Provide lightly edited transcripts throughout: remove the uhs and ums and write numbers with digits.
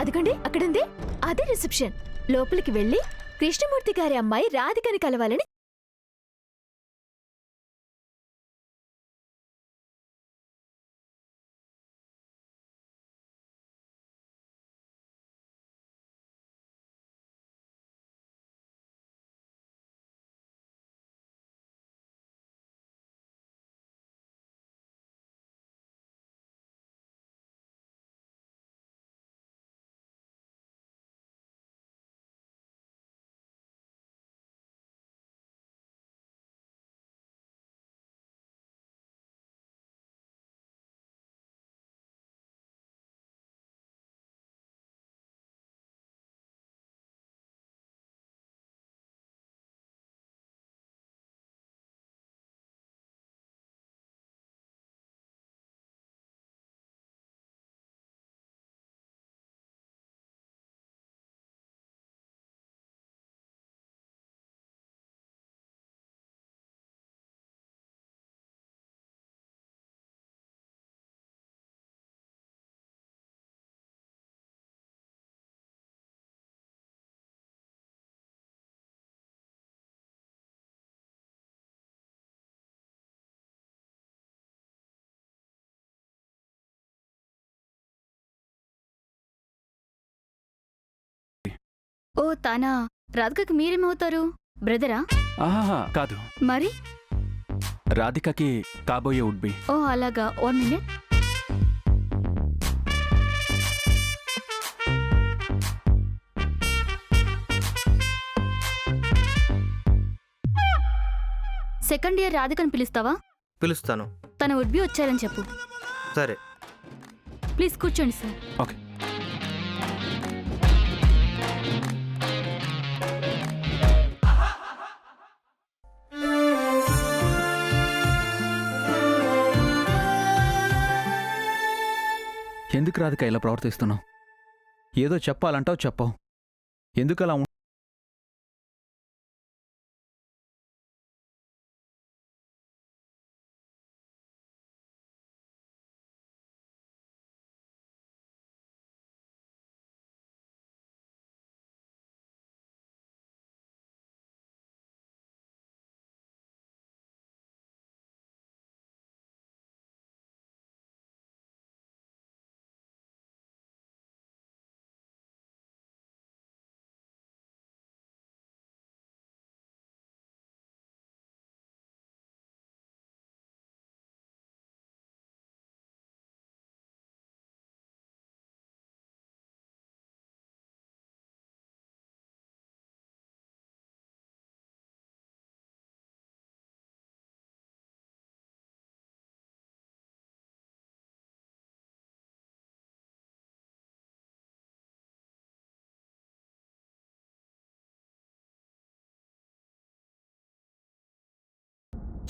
అదిగోండి అక్కడుంది, అదే రిసెప్షన్. లోపలికి వెళ్ళి కృష్ణమూర్తి గారి అమ్మాయి రాధికని కలవాలని. ఓ తానా, రాధికకి మీరేమవుతారు? బ్రదరా? ఆహా కాదు, మరి? రాధికకి కాబోయే ఉడ్బి. ఓ అలాగా, 1 మినిట్. సెకండ్ ఇయర్ రాధికని పిలుస్తావా? పిలుస్తాను. తన వుడ్బి వచ్చారని చెప్పు. సరే. ప్లీజ్ కూర్చోండి సార్. ఓకే. ఎందుకు రాధిక ఇలా ప్రవర్తిస్తున్నావు? ఏదో చెప్పాలంటావు, చెప్పవు. ఎందుకు అలా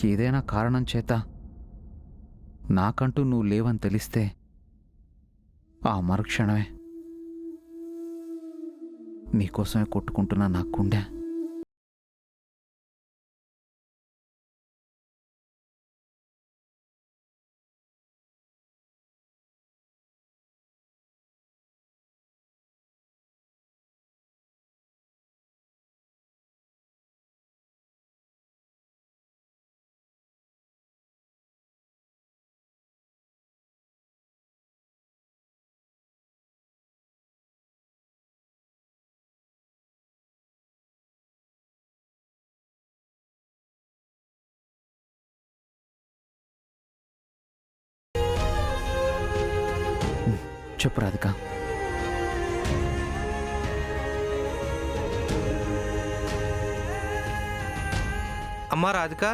ఏదైనా కారణం చేత నాకంటూ నువ్వు లేవని తెలిస్తే ఆ మరుక్షణమే నీకోసమే కొట్టుకుంటున్నా నా గుండె. చెప్పు రాధిక. అమ్మా రాధిక.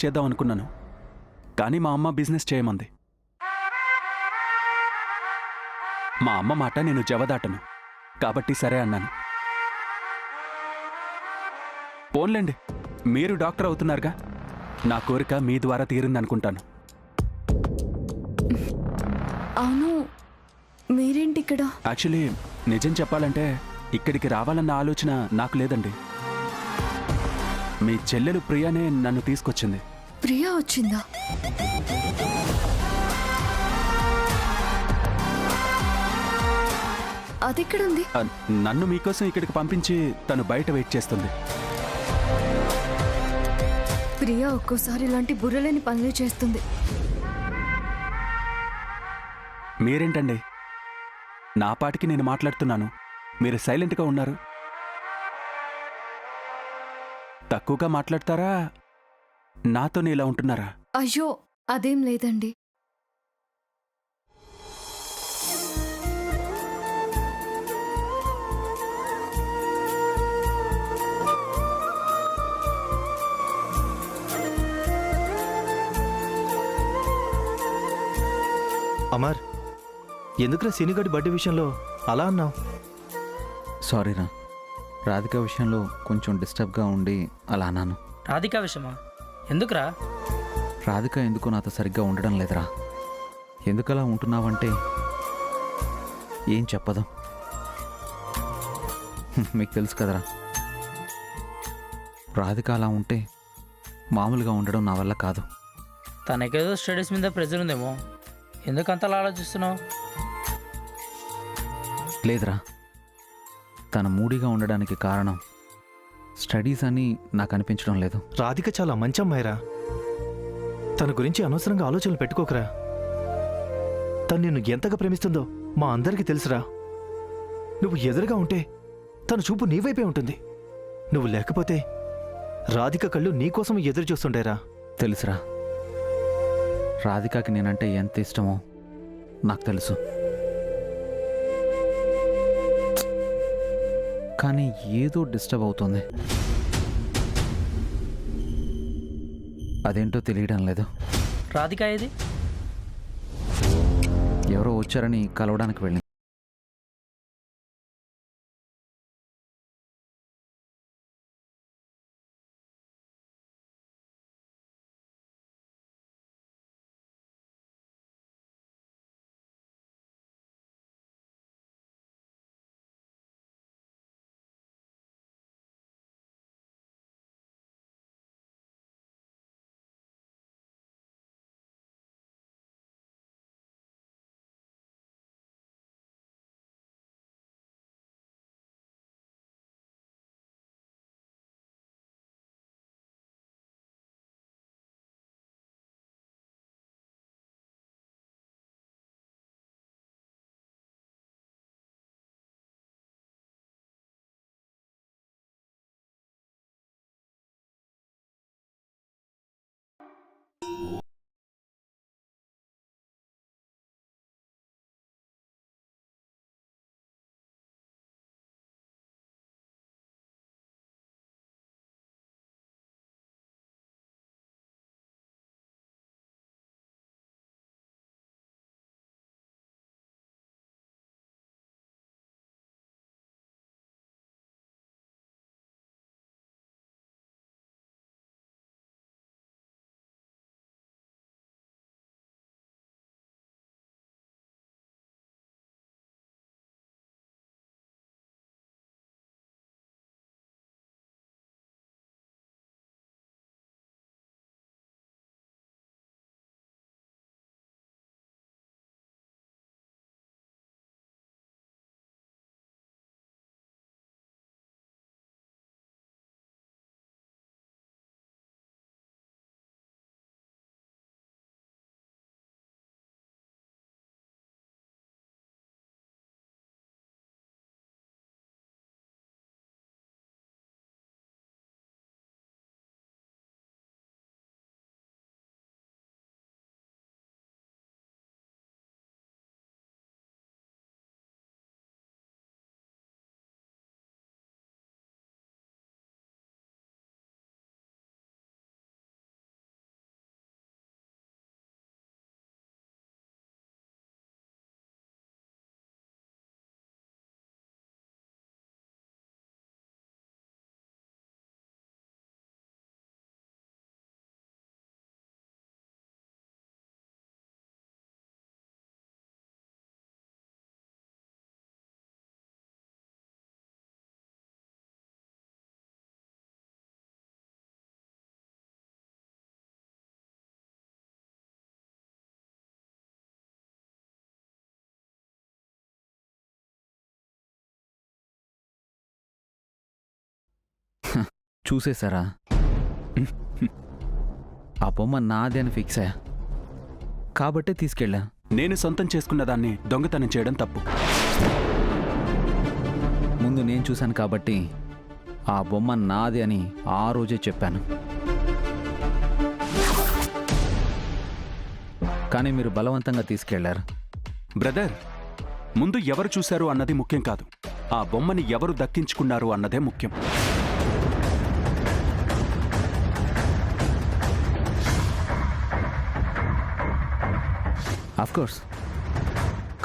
చేద్దాం అనుకున్నాను, కానీ మా అమ్మ బిజినెస్ చేయమంది. మా అమ్మ మాట నేను జవదాటను, కాబట్టి సరే అన్నాను. పోన్లేండి, మీరు డాక్టర్ అవుతున్నారుగా, నా కోరిక మీ ద్వారా తీరిందనుకుంటాను. అవును, మీరేంటి ఇక్కడ? యాక్చువల్లీ నిజం చెప్పాలంటే ఇక్కడికి రావాలన్న ఆలోచన నాకు లేదండి. మీ చెల్లెలు ప్రియానే నన్ను తీసుకొచ్చింది. ప్రియా వచ్చిందా? అదెక్కడుంది? నన్ను మీకోసం ఇక్కడికి పంపించి తను బయట వెయిట్ చేస్తుంది. ప్రియా ఒక్కోసారి ఇలాంటి బుర్రలేని పనులు చేస్తుంది. మీరేంటండి, నా పాటికి నేను మాట్లాడుతున్నాను, మీరు సైలెంట్గా ఉన్నారు. తక్కువగా మాట్లాడతారా, నాతోనే ఇలా ఉంటున్నారా? అయ్యో, అదేం లేదండి. అమర్, ఎందుకురా సీనిగడి బర్త్డే విషయంలో అలా అన్నావు? సారీరా, రాధిక విషయంలో కొంచెం డిస్టర్బ్గా ఉండి అలా అన్నాను. రాధిక విషయమా? ఎందుకురా? రాధిక ఎందుకు నాతో సరిగ్గా ఉండడం లేదురా. ఎందుకలా ఉంటున్నావంటే ఏం చెప్పదు. మీకు తెలుసు కదరా, రాధిక అలా ఉంటే మామూలుగా ఉండడం నా వల్ల కాదు. తనకేదో స్టడీస్ మీద ప్రెజర్ ఉందేమో, ఎందుకు అంతలా ఆలోచిస్తున్నావు? లేదురా, తన మూడీగా ఉండడానికి కారణం స్టడీస్ అని నాకు అనిపించడం లేదు. రాధిక చాలా మంచి అమ్మాయిరా. తన గురించి అనవసరంగా ఆలోచనలు పెట్టుకోకరా. తను నిన్ను ఎంతగా ప్రేమిస్తుందో మా అందరికీ తెలుసురా. నువ్వు ఎదురుగా ఉంటే తన చూపు నీ వైపే ఉంటుంది. నువ్వు లేకపోతే రాధిక కళ్ళు నీకోసం ఎదురు చూస్తుండేరా. తెలుసురా, రాధికకి నేనంటే ఎంత ఇష్టమో నాకు తెలుసు. కానీ ఏదో డిస్టర్బ్ అవుతుంది. అదేంటో తెలియడం లేదు. రాధిక ఏది? ఎవరో వచ్చారని కలవడానికి వెళ్ళింది. చూసేశారా? ఆ బొమ్మ నాది అని ఫిక్స్ అయ్యా కాబట్టే తీసుకెళ్ళా. నేను సొంతం చేసుకున్న దాన్ని దొంగతనం చేయడం తప్పు. ముందు నేను చూశాను కాబట్టి ఆ బొమ్మ నాది అని ఆ రోజే చెప్పాను. కానీ మీరు బలవంతంగా తీసుకెళ్లారు. బ్రదర్, ముందు ఎవరు చూశారు అన్నది ముఖ్యం కాదు, ఆ బొమ్మని ఎవరు దక్కించుకున్నారు అన్నదే ముఖ్యం. కోర్స్,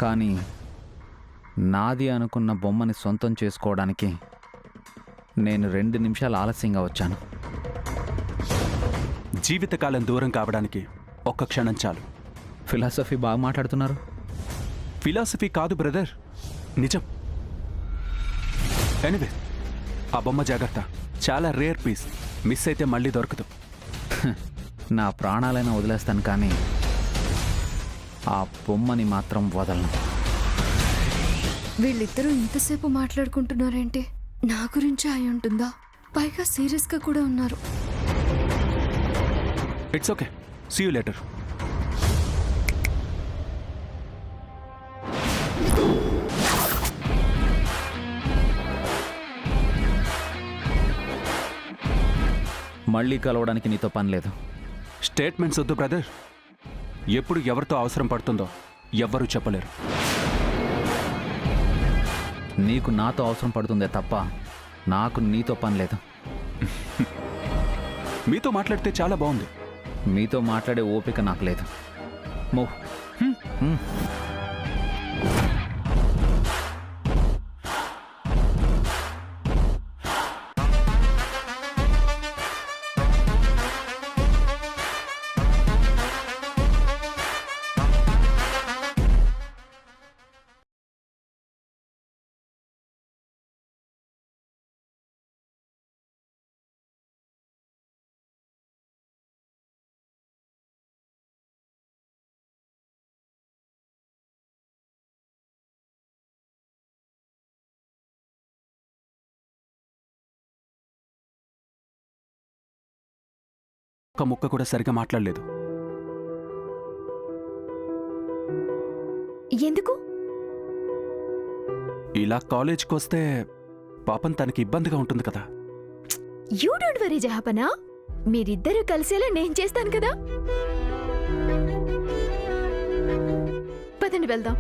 కానీ నాది అనుకున్న బొమ్మని సొంతం చేసుకోవడానికి నేను 2 నిమిషాలు ఆలస్యంగా వచ్చాను. జీవితకాలం దూరం కావడానికి ఒక్క క్షణం చాలు. ఫిలాసఫీ బాగా మాట్లాడుతున్నారు. ఫిలాసఫీ కాదు బ్రదర్, నిజం. ఎనివే, ఆ బొమ్మ జాగ్రత్త, చాలా రేర్ పీస్, మిస్ అయితే మళ్ళీ దొరకదు. నా ప్రాణాలైనా వదిలేస్తాను కానీ ఆ బొమ్మని మాత్రం వదలను. వీళ్ళిద్దరూ ఇంతసేపు మాట్లాడుకుంటున్నారేంటి? నా గురించే అయి ఉంటుందా? పైగా సీరియస్గా కూడా ఉన్నారు. It's okay, see you later. మళ్ళీ కలవడానికి నీతో పని లేదు. స్టేట్మెంట్స్ వద్దు బ్రదర్. ఎప్పుడు ఎవరితో అవసరం పడుతుందో ఎవ్వరూ చెప్పలేరు. నీకు నాతో అవసరం పడుతుందే తప్ప నాకు నీతో పని లేదు. మీతో మాట్లాడితే చాలా బాగుంది. మీతో మాట్లాడే ఓపిక నాకు లేదు. మూవ్. ఒక ముక్క కూడా సరిగా మాట్లాడలేదు. ఎందుకు? ఇలా కాలేజ్కి వస్తే పాపం తనకి ఇబ్బందిగా ఉంటుంది కదా. యూ డోంట్ వరీ జహాపనా, మీరిద్దరూ కలిసేలా నేను చేస్తాను కదా. పదండి వెళ్దాం.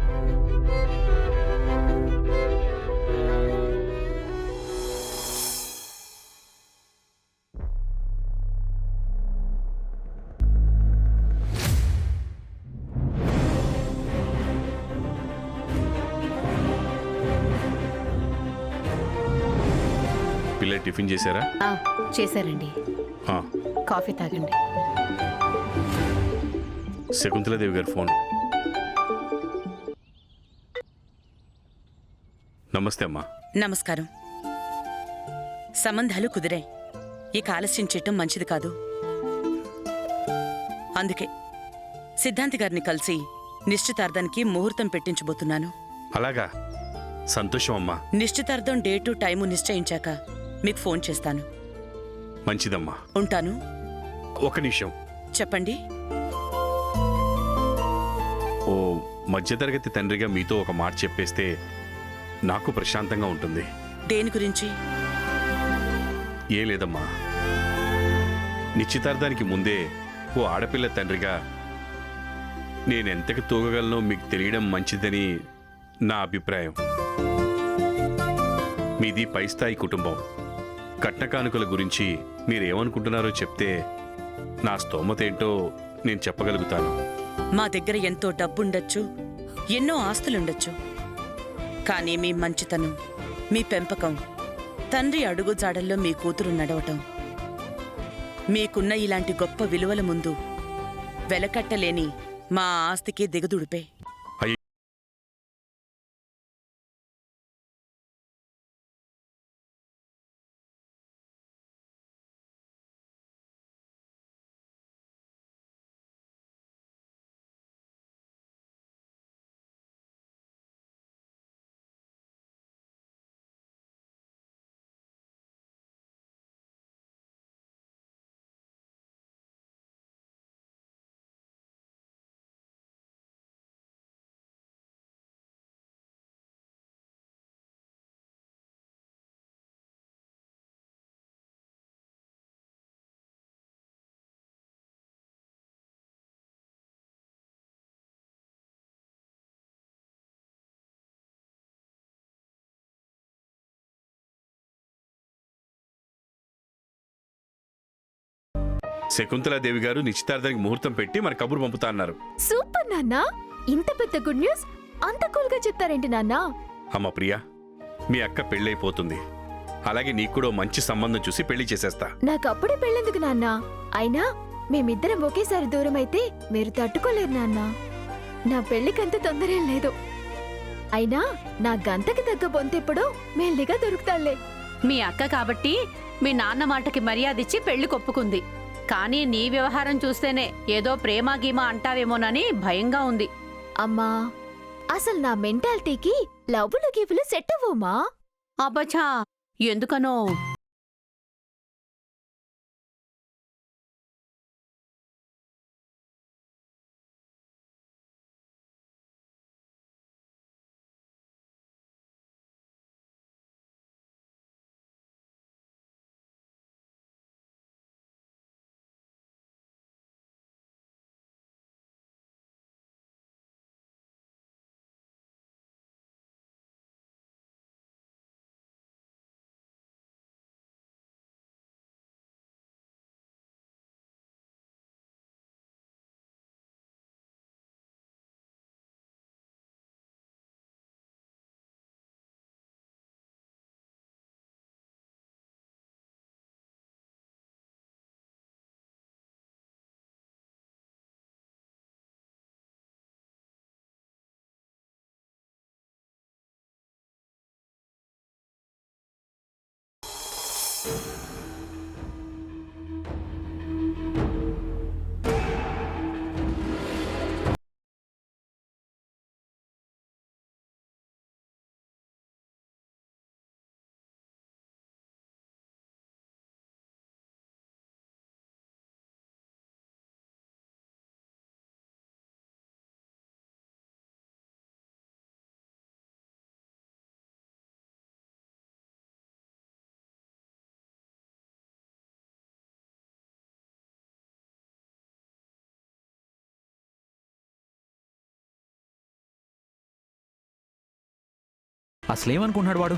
పిల్ల టిఫిన్ చేశారా? చేశారండి. ఆ, కాఫీ తాగండి. శకుంతలాదేవి గారి ఫోన్. నమస్తే అమ్మా. నమస్కారం. సంబంధాలు కుదిరాయి. ఇక ఆలస్యం చేయటం మంచిది కాదు. అందుకే సిద్ధాంతి గారిని కలిసి నిశ్చితార్థానికి ముహూర్తం పెట్టించబోతున్నాను. అలాగా, సంతోషం అమ్మా. నిశ్చితార్థం డేటు టైము నిశ్చయించాక మీకు ఫోన్ చేస్తాను. మంచిదమ్మా. ఉంటాను. ఒక నిమిషం. చెప్పండి. ఓ మధ్యతరగతి తండ్రిగా మీతో ఒక మాట చెప్పేస్తే నాకు ప్రశాంతంగా ఉంటుంది. దేని గురించి? ఏం లేదమ్మా, నిశ్చితార్థానికి ముందే ఓ ఆడపిల్ల తండ్రిగా నేనెంతకు తూగగలనో మీకు తెలియడం మంచిదని నా అభిప్రాయం. మీది పై స్థాయి కుటుంబం. కట్న కానుకల గురించి మీరేమనుకుంటున్నారో చెప్తే నా స్తోమత ఏంటో నేను చెప్పగలుగుతాను. మా దగ్గర ఎంతో డబ్బుండొచ్చు, ఎన్నో ఆస్తులుండొచ్చు. కానీ మీ మంచితనం, మీ పెంపకం, తండ్రి అడుగుజాడల్లో మీ కూతురు నడవటం, మీకున్న ఇలాంటి గొప్ప విలువల ముందు వెలకట్టలేని మా ఆస్తికి దిగదుడిపే. శకుంతలాదేవి గారు నిశ్చితార్థానికి ముహూర్తం పెట్టి మన కబురు పంపుతా అన్నారు. సూపర్ నాన్న, ఇంత పెద్ద గుడ్ న్యూస్ అంత కూల్ గా చెప్తారేంటి నాన్న? అమ్మ ప్రియా, మీ అక్క పెళ్ళైపోతుంది. అలాగే నీకు కూడా ఓ మంచి సంబంధం చూసి పెళ్లి చేసేస్తా. నాకు అప్పుడే పెళ్ళెందుకు నాన్న? అయినా మేమిద్దరం ఒకేసారి దూరం అయితే మీరు తట్టుకోలేరు నాన్న. నా పెళ్లికంత తొందరేం లేదు. అయినా నా గంతకి తగ్గ బొంతెప్పుడో మెల్లిగా దొరుకుతాళ్లే. మీ అక్క కాబట్టి మీ నాన్న మాటకి మర్యాదిచ్చి పెళ్లి కొప్పుకుంది. కానీ నీ వ్యవహారం చూస్తేనే ఏదో ప్రేమ గీమా అంటావేమోనని భయంగా ఉంది. అమ్మా, అసలు నా మెంటాలిటీకి లవ్వులు గివ్వులు సెట్ అవ్వమా? అబ్బచ్చా, ఎందుకనో? అసలేమనుకుంటున్నాడు వాడు?